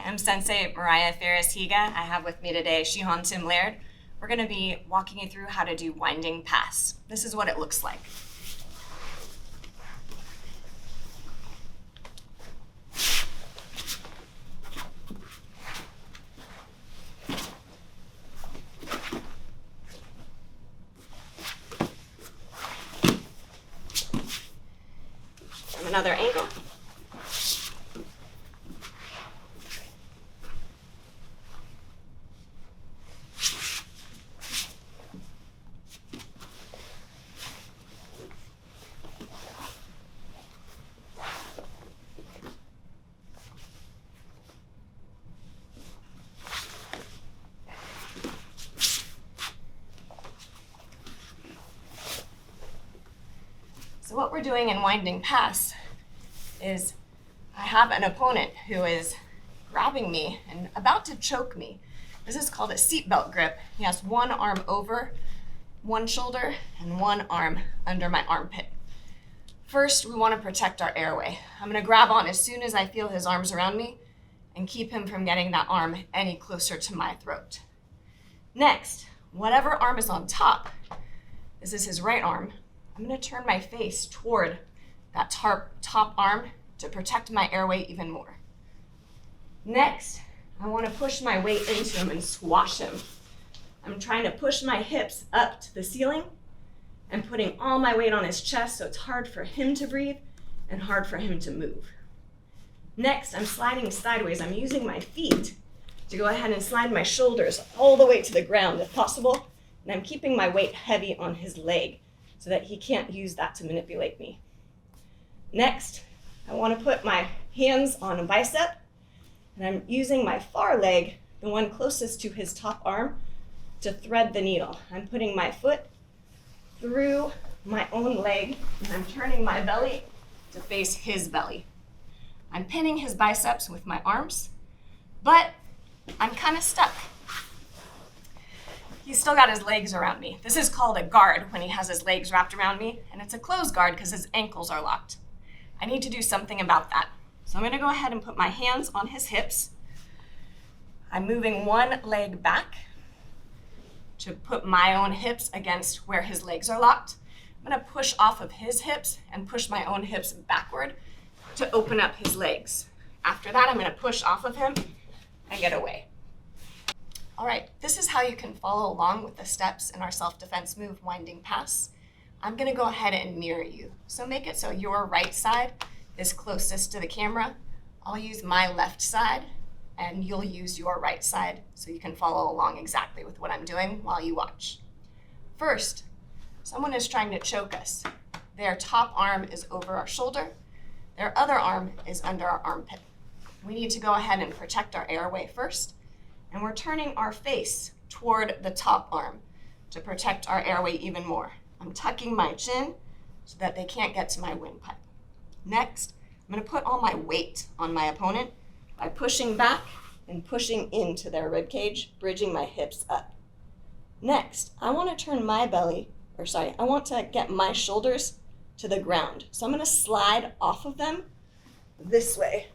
I'm Sensei Mariah Ferris-Higa. I have with me today Shihan Tim Laird. We're going to be walking you through how to do winding pass. This is what it looks like. From another angle. So what we're doing in winding pass is I have an opponent who is grabbing me and about to choke me. This is called a seatbelt grip. He has one arm over one shoulder and one arm under my armpit. First, we want to protect our airway. I'm going to grab on as soon as I feel his arms around me and keep him from getting that arm any closer to my throat. Next, whatever arm is on top, this is his right arm, I'm going to turn my face toward that top arm to protect my airway even more. Next, I want to push my weight into him and squash him. I'm trying to push my hips up to the ceiling and putting all my weight on his chest so it's hard for him to breathe and hard for him to move. Next, I'm sliding sideways. I'm using my feet to go ahead and slide my shoulders all the way to the ground if possible, and I'm keeping my weight heavy on his leg so that he can't use that to manipulate me. Next, I want to put my hands on a bicep, and I'm using my far leg, the one closest to his top arm, to thread the needle. I'm putting my foot through my own leg, and I'm turning my belly to face his belly. I'm pinning his biceps with my arms, but I'm kind of stuck. He's still got his legs around me. This is called a guard when he has his legs wrapped around me, and it's a closed guard because his ankles are locked. I need to do something about that. So I'm going to go ahead and put my hands on his hips. I'm moving one leg back to put my own hips against where his legs are locked. I'm going to push off of his hips and push my own hips backward to open up his legs. After that, I'm going to push off of him and get away. All right, this is how you can follow along with the steps in our self-defense move, winding pass. I'm going to go ahead and mirror you. So make it so your right side is closest to the camera. I'll use my left side, and you'll use your right side so you can follow along exactly with what I'm doing while you watch. First, someone is trying to choke us. Their top arm is over our shoulder. Their other arm is under our armpit. We need to go ahead and protect our airway first, and we're turning our face toward the top arm to protect our airway even more. I'm tucking my chin so that they can't get to my windpipe. Next, I'm going to put all my weight on my opponent by pushing back and pushing into their ribcage, bridging my hips up. Next, I want to turn I want to get my shoulders to the ground. So I'm going to slide off of them this way,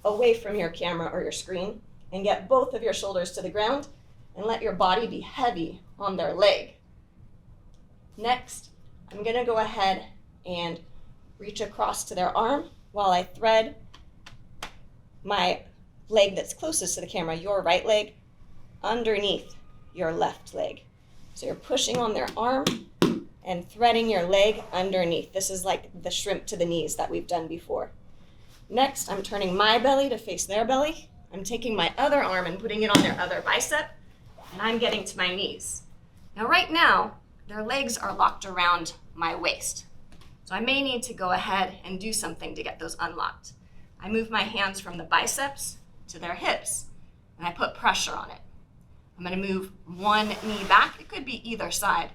away from your camera or your screen, and get both of your shoulders to the ground and let your body be heavy on their leg. Next, I'm going to go ahead and reach across to their arm while I thread my leg that's closest to the camera, your right leg, underneath your left leg. So you're pushing on their arm and threading your leg underneath. This is like the shrimp to the knees that we've done before. Next, I'm turning my belly to face their belly. I'm taking my other arm and putting it on their other bicep, and I'm getting to my knees. Now, right now, their legs are locked around my waist. So I may need to go ahead and do something to get those unlocked. I move my hands from the biceps to their hips, and I put pressure on it. I'm going to move one knee back, it could be either side,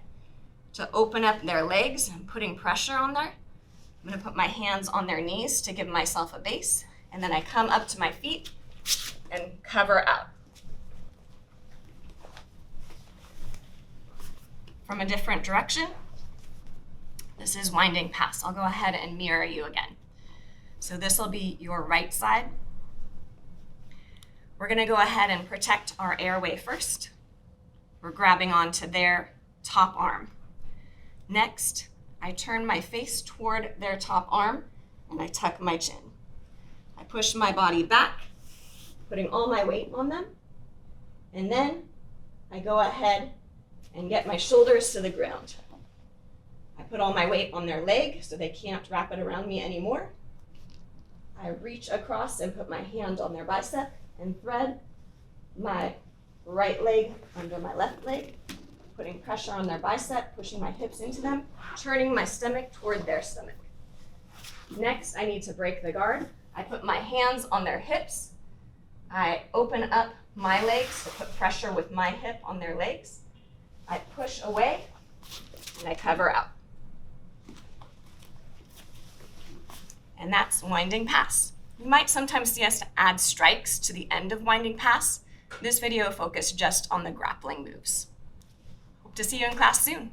to open up their legs and putting pressure on there. I'm going to put my hands on their knees to give myself a base, and then I come up to my feet and cover out. From a different direction, this is winding pass. I'll go ahead and mirror you again. So this will be your right side. We're gonna go ahead and protect our airway first. We're grabbing onto their top arm. Next, I turn my face toward their top arm and I tuck my chin. I push my body back, putting all my weight on them, and then I go ahead and get my shoulders to the ground. I put all my weight on their leg so they can't wrap it around me anymore. I reach across and put my hand on their bicep and thread my right leg under my left leg, putting pressure on their bicep, pushing my hips into them, turning my stomach toward their stomach. Next, I need to break the guard. I put my hands on their hips. I open up my legs to put pressure with my hip on their legs. I push away and I cover out. And that's winding pass. You might sometimes see us add strikes to the end of winding pass. This video focused just on the grappling moves. Hope to see you in class soon.